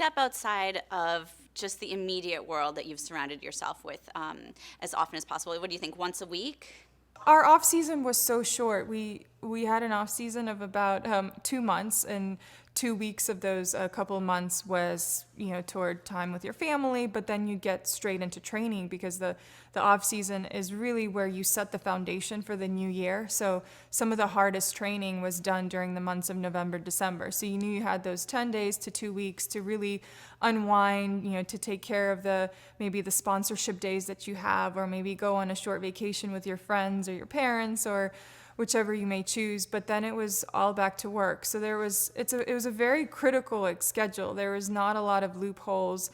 step outside of just the immediate world that you've surrounded yourself with as often as possible? What do you think, once a week? Our off season was so short. We had an off season of about 2 months, and 2 weeks of those a couple of months was toward time with your family. But then you get straight into training because the off season is really where you set the foundation for the new year. So some of the hardest training was done during the months of November, December. So you knew you had those 10 days to 2 weeks to really unwind, to take care of maybe the sponsorship days that you have, or maybe go on a short vacation with your friends or your parents, or whichever you may choose. But then it was all back to work. So it was a very critical schedule. There was not a lot of loopholes.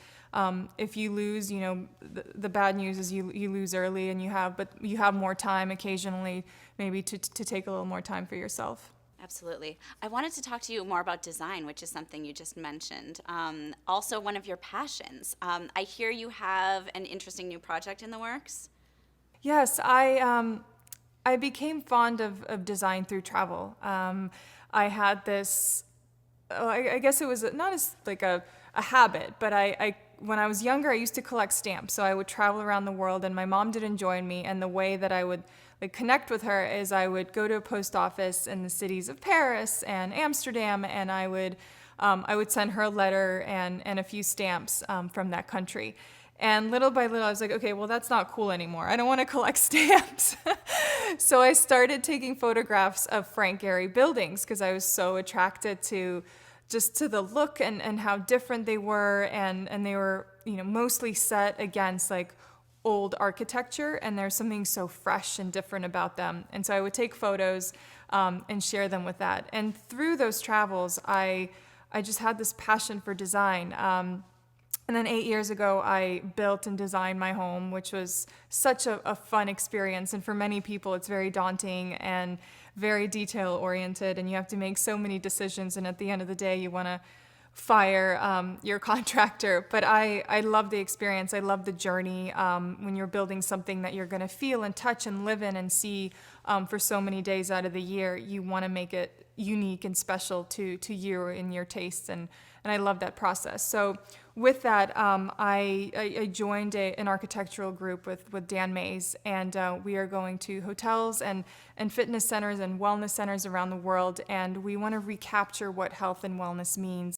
If you lose, the bad news is you lose early, but you have more time occasionally, maybe to take a little more time for yourself. Absolutely. I wanted to talk to you more about design, which is something you just mentioned. Also, one of your passions. I hear you have an interesting new project in the works. Yes, I became fond of design through travel. I had this, oh, I guess it was not as like a habit, but when I was younger, I used to collect stamps. So I would travel around the world, and my mom didn't join me. And the way that I would connect with her is I would go to a post office in the cities of Paris and Amsterdam, and I would send her a letter and a few stamps from that country. And little by little, I was like, okay, well, that's not cool anymore. I don't want to collect stamps. So I started taking photographs of Frank Gehry buildings because I was so attracted to the look and how different they were. And they were, mostly set against like old architecture. And there's something so fresh and different about them. And so I would take photos and share them with that. And through those travels, I just had this passion for design. And then 8 years ago, I built and designed my home, which was such a fun experience. And for many people, it's very daunting and very detail oriented. And you have to make so many decisions. And at the end of the day, you want to fire your contractor. But I love the experience. I love the journey when you're building something that you're going to feel and touch and live in and see for so many days out of the year. You want to make it unique and special to you and your tastes. And I love that process. So with that, I joined an architectural group with Dan Mays, and we are going to hotels and fitness centers and wellness centers around the world, and we want to recapture what health and wellness means